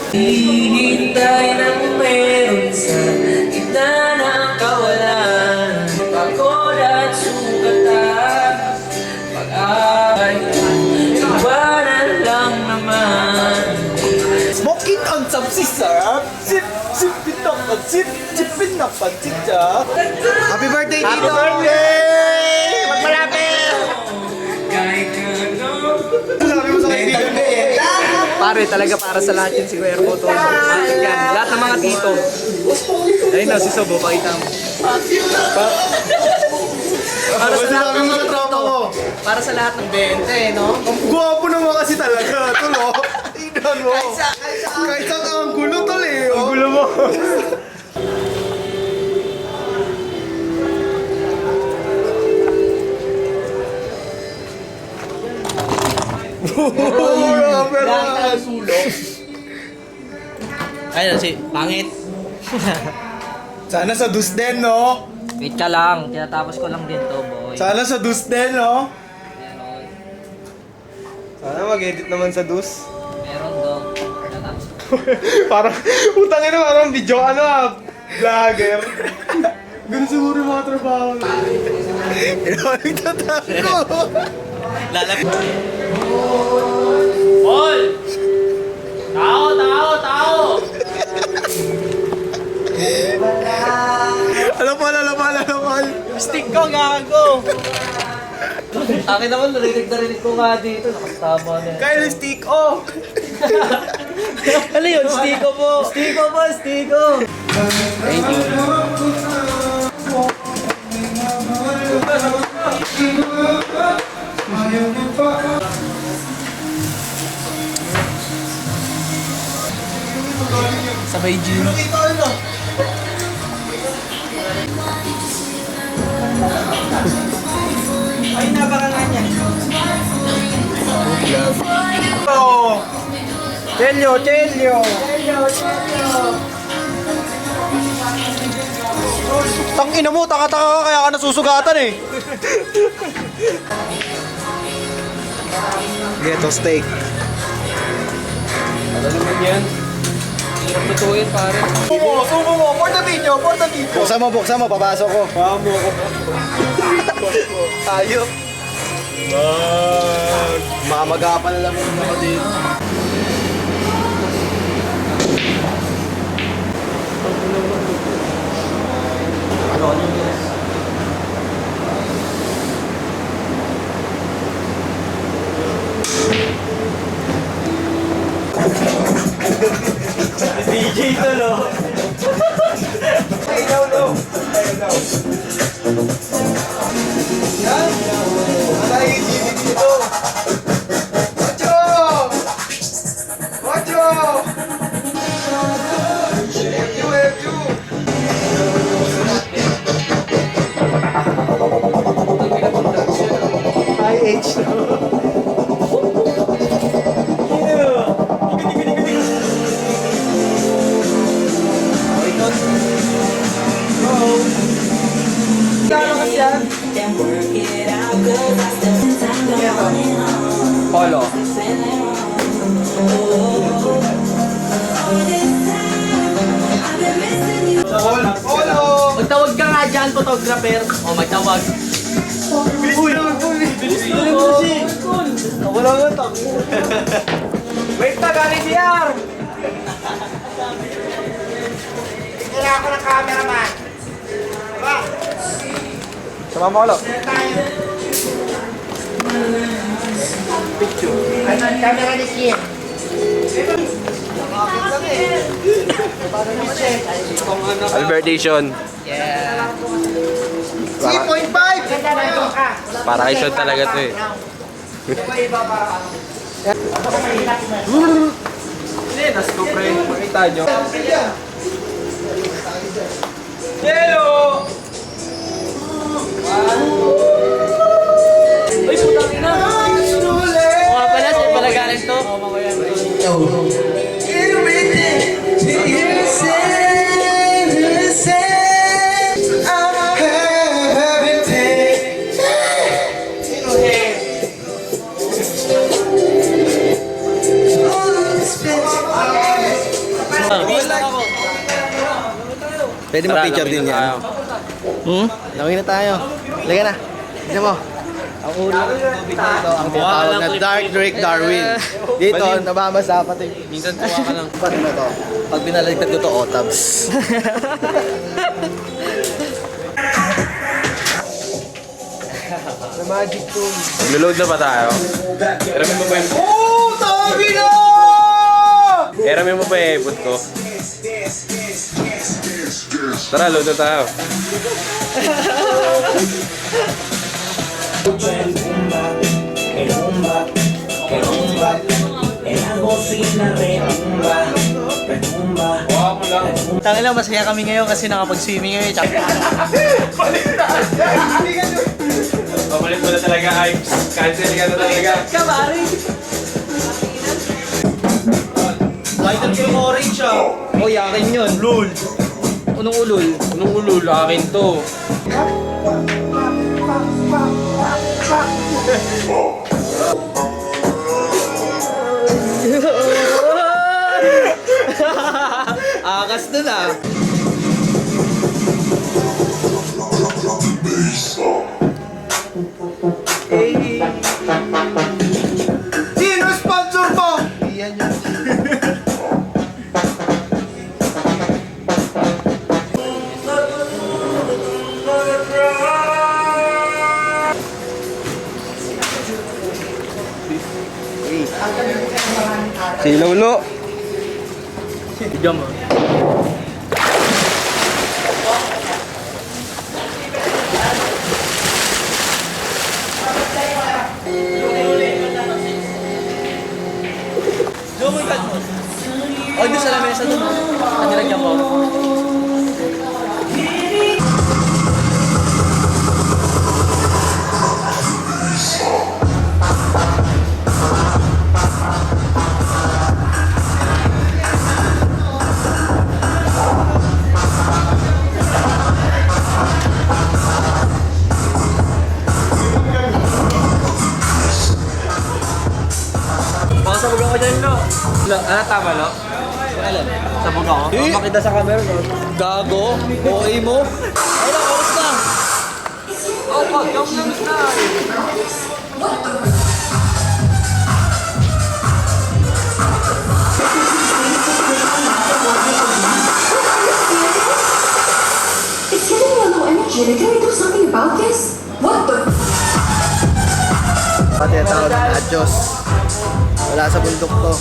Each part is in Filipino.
Hihintay ng meron sa gitna ng kawalan. Pagod at sukatan, pag-aay, iwanan lang naman. Smoking on some scissor. Sip, sipin na pansip, sipin na pansip siya. Happy birthday, Tito! Happy birthday! Magmalapit! Kahit ano. Sabi mo sa kaibigan mo eh. Pare, talaga para sa lahat yun si Kuya Erbo to. Yan, lahat ng mga tito. Ayun na, si Sobo, pakita mo. Para sa lahat ng mga tito. Para sa lahat ng 20, no? Ang gwapo naman kasi talaga, tulo. Tignan mo. Kahit saan ang gulo tol eh. Ang gulo mo. Ayun, si pangit. Sana sa dus din, no? Wait ka lang, tinatapos ko lang din to, boy. Sana sa dus din, no? Meron, Sana mag-edit naman sa dus. meron dog. Tinatapos ko. Parang, utang ina, parang video, ano vlogger. Ganun siguro yung mga trabaho. Nagtatakot. Lalapit. Paul! Tao, tao, tao! Alam. Stick ko, gago! Akin naman, narinig ko nga dito. Nakastama na yan. Kyle, stick off. Ano yun? Stiko po! Stiko po! Stiko! Thank you. Sabay G. Ay, nabakangan niya. Oh! Chelyo! Tangina mo, taka-taka ka kaya ka nasusugatan eh. Ghetto steak. Ano naman yan? Hirap lutuin, pare. Sumo mo, for the video. Buksan mo, papasok ko. Pamo ko. Tayo. Mamagapan lang muna ako dito. DJ ito, no? Ayaw, no? Yan? Alay, TV dito. Ocho! FU! IH, no? Polo. Polo! Magtawag ka nga dyan, photographer. O, magtawag. Bilis na! Wala nga to. Wait na, galing si R! Kailangan ako ng cameraman. Diba? Sama mo ko, picture. Camera ni Kim. Albertation. Yeah. 3.5! Para kay Sean talaga to eh. Hindi, nasko pre. Makita nyo. Hello! Uy, putang ina! O nga pala, sa'yo pala galing to. O, mamaya. Pwede Tara, ma-picture lawin din na yan. tayo. Lawin na tayo. Liga na. Tignan mo. Ang ulo ng tubig dito, ang tinatawag na Dark Drake Darwin. Dito, nababasa pati. Minsan tuwa ka lang. Paano na to? Pag binaligtad ko to, otabs. The magic tool. Maglo-load na ba tayo? Eramin mo pa yung... Oh, tabi na! Eramin mo pa yung ipot ko. Tara, load na tayo. Tangin lang, masaya kami ngayon kasi nakapag-swimming kami. Papalit mo na talaga, Ives. Cancel ka na talaga. Lighter ko yung orange ah. Oh, yakin yun. Lul. Unong ulul? Anong ulul? Akin to. Akas dun ah. Sino sponsor mo? Iyan yun. Si Lolo. Bigyan mo. Oh, doon sa lamesa doon. Ang nilagyan mo. Makasabog ako dyan, Lo. Ano, tama, Lo? Sabog ako? Makita sa camera, no? Gago. OA mo. Ay, lang, oras na. Oh, yung lang na. It's giving me a low energy. Like, can we do something about this? What the? Pati ang tawag ng adyos. Wala sa bundok to.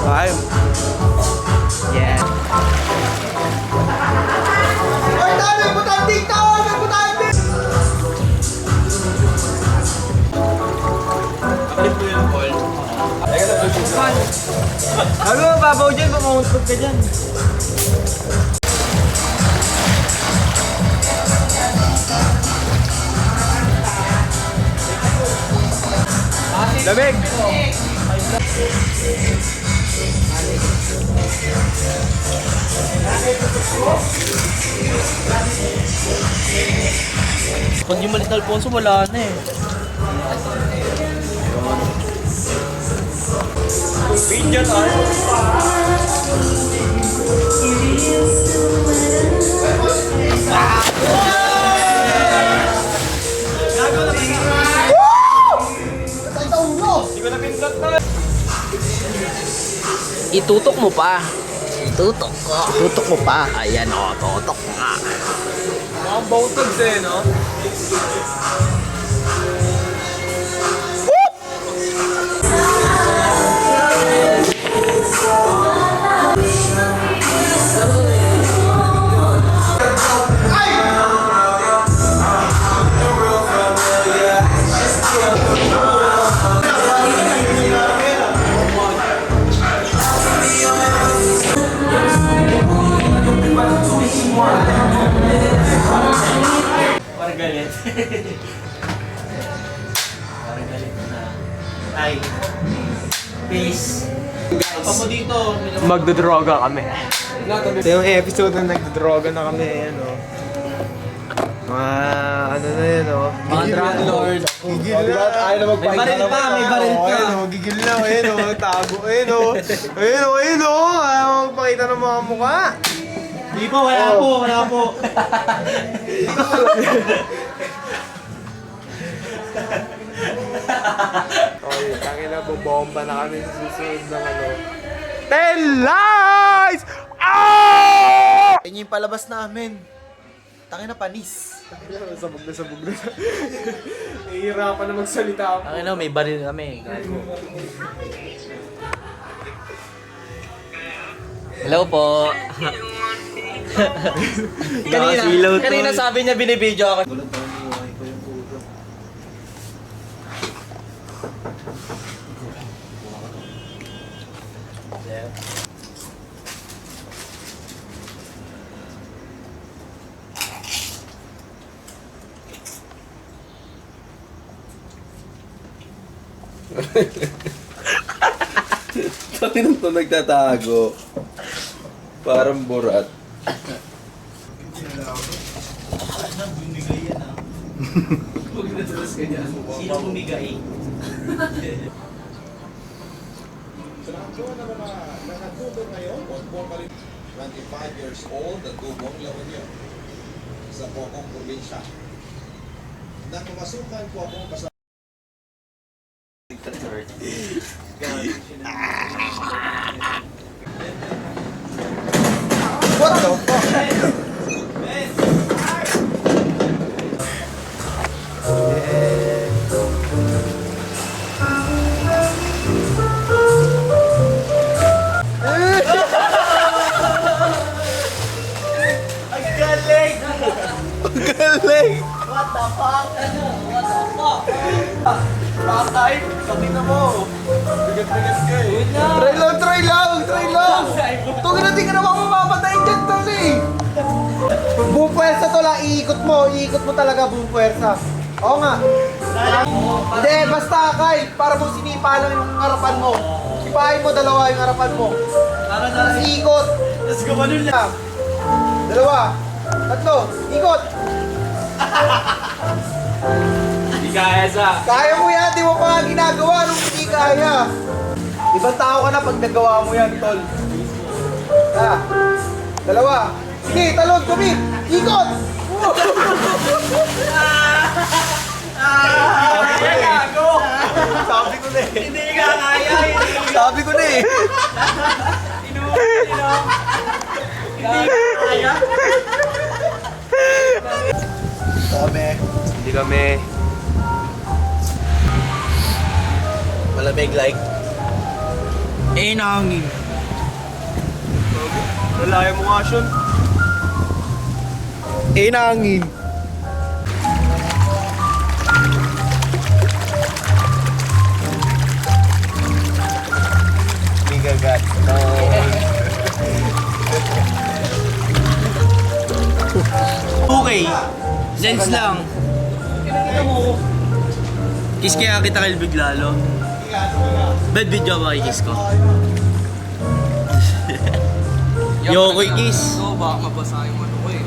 Ay. Yeah. Ay, dami! Putang dito! May putang dito! Ano mo, babaw dyan, pamahuntot ka dyan. Lamig! Pag yung malit na Alfonso, wala na eh. Itutok mo pa. Tutok ko. Tutok mo pa. Ayan o, tutok nga. Mga botogs eh, no? Parang galit. Parang galit na. Ay. Peace. Apa mo dito? Magdodroga kami. Ito yung episode na nagdodroga na kami. Ano. Ano na yun, oh. Mga drug lord. Gigil na. Ayaw na magpahit. May baril pa, may baril pa. Ayun, oh. Gigil na. Ayun, oh. Tago. Ayun, oh. Ayun, oh. Ayun, oh. Ayaw magpakita ng mga mukha. Hindi po, wala po, wala po. Okay, tangin na, bubomba na kami sa susunod ng ano. 10 lies! Oh! Yan yung palabas namin. Tangin na panis. Sabog na, sabog na. Nahihirapan na magsalita ako. Ang ina, may baril kami. Hello po. kanina sabi niya binibidyo ako. Bakit ito nagtatago? Parang burat. Sino bumigay? Years old at Gubong, La Union, sa Pocong Probinsya. Nang pumasukan po akong kasama. What the fuck? Galing! What the fuck? What the fuck? Bakay, sabi na mo. Bigat-bigat ka eh. Try lang, try lang, try lang! Tugin na, di ka naman mamamatayin dyan, tol eh! Buong puwersa tol ah, iikot mo talaga buong puwersa. Oo nga. Hindi, basta Kyle, para mo sinipa lang yung harapan mo. Sipahin mo dalawa yung harapan mo. Tapos ikot. Let's go, manun lang. Dalawa. Tatlo. Ikot. Hindi kaya sa... Kaya mo yan, di mo pa nga ginagawa nung hindi kaya. Ibang tao ka na pag nagawa mo yan, tol. Dalawa. Sige, talon, kumit. Ikot. Sabi ko na eh. Hindi ka kaya. Sabi ko na eh. Hindi kami. Malamig like. Eh, nangin. Lalaya mo nga, Sean. Nangin. Bigagat. No. Okay. Sense lang. Kiss kaya kita kalbig lalo. Bad video ba kiss ko? Yo, kiss. Baka mabasa yung ano ko eh.